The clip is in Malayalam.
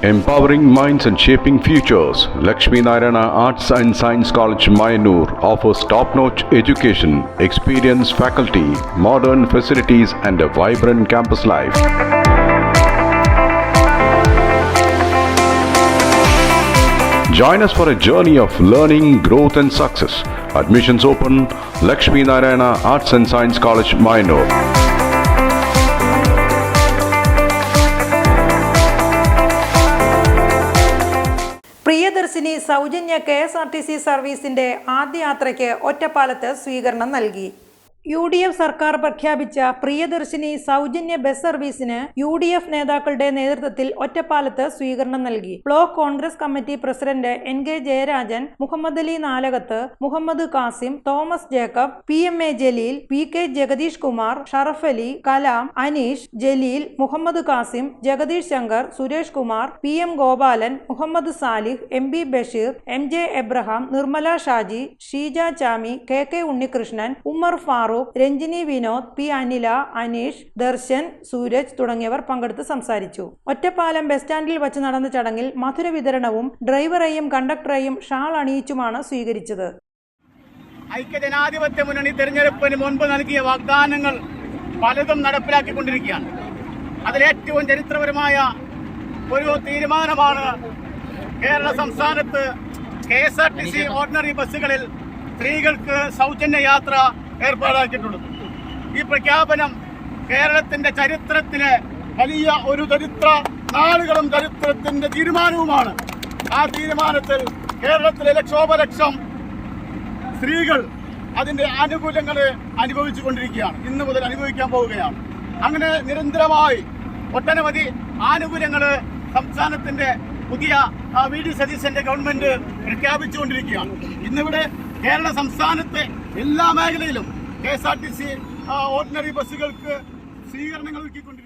Empowering minds and shaping futures, Lakshmi Narayana Arts and Science College, Mayanur offers top-notch education, experienced faculty, modern facilities and a vibrant campus life. Join us for a journey of learning, growth and success. Admissions open, Lakshmi Narayana Arts and Science College, Mayanur. Priyadarshini സൗജന്യ KSRTC സർവീസിന്റെ ആദ്യ യാത്രയ്ക്ക് ഒറ്റപ്പാലത്ത് സ്വീകരണം നൽകി. UDF സർക്കാർ പ്രഖ്യാപിച്ച പ്രിയദർശിനി സൗജന്യ ബസ് സർവീസിന് UDF നേതാക്കളുടെ നേതൃത്വത്തിൽ ഒറ്റപ്പാലത്ത് സ്വീകരണം നൽകി. Block Congress committee president NK Jayarajan, Muhammad Ali Nalakath, Muhammad Kasim, Thomas Jacob, PMA Jaleel, PK Jagadish Kumar, Sharaf Ali, Kalam, Aneesh, Jaleel, Muhammad Kasim, Jagadish Shankar, Suresh Kumar, PM Gopalan, Muhammad Salih, MB Basheer, MJ Abraham, Nirmala Shaji, Sheeja Chami, KK Unnikrishnan, Ummer Farooq, Ranjini Vinod, P Anila, Aneesh, Darshan, Sooraj തുടങ്ങിയവർ പങ്കെടുത്ത് സംസാരിച്ചു. ഒറ്റപ്പാലം ബസ് സ്റ്റാൻഡിൽ വച്ച് നടന്ന ചടങ്ങിൽ മധുര വിതരണവും ഡ്രൈവറെയും കണ്ടക്ടറെയും ഷാൾ അണിയിച്ചുമാണ് സ്വീകരിച്ചത്. ഐക്യജനാധിപത്യ മുന്നണി തെരഞ്ഞെടുപ്പിന് മുൻപ് നൽകിയ വാഗ്ദാനങ്ങൾ പലതും നടപ്പിലാക്കിക്കൊണ്ടിരിക്കുകയാണ്. അതിലേറ്റവും ചരിത്രപരമായ ഒരു തീരുമാനമാണ് കേരള സംസ്ഥാനത്ത് KSRTC ഓർഡിനറി ബസ്സുകളിൽ സ്ത്രീകൾക്ക് സൗജന്യ യാത്ര ഏർപ്പാടാക്കിയിട്ടുള്ളത്. ഈ പ്രഖ്യാപനം കേരളത്തിന്റെ ചരിത്രത്തിലെ വലിയ ഒരു നാളുകളും ചരിത്രത്തിന്റെ തീരുമാനവുമാണ്. ആ തീരുമാനത്തിൽ കേരളത്തിലെ ലക്ഷോപലക്ഷം സ്ത്രീകൾ അതിന്റെ ആനുകൂല്യങ്ങൾ അനുഭവിച്ചു കൊണ്ടിരിക്കുകയാണ്. ഇന്ന് മുതൽ അനുഭവിക്കാൻ പോവുകയാണ്. അങ്ങനെ നിരന്തരമായി ഒട്ടനവധി ആനുകൂല്യങ്ങൾ സംസ്ഥാനത്തിന്റെ പുതിയ VD സതീശന്റെ ഗവൺമെന്റ് പ്രഖ്യാപിച്ചുകൊണ്ടിരിക്കുകയാണ്. ഇന്നിവിടെ കേരള സംസ്ഥാനത്തെ എല്ലാ മേഖലയിലും KSRTC ഓർഡിനറി ബസ്സുകൾക്ക് സ്വീകരണങ്ങൾ ഒരുക്കിക്കൊണ്ടിരിക്കുകയാണ്.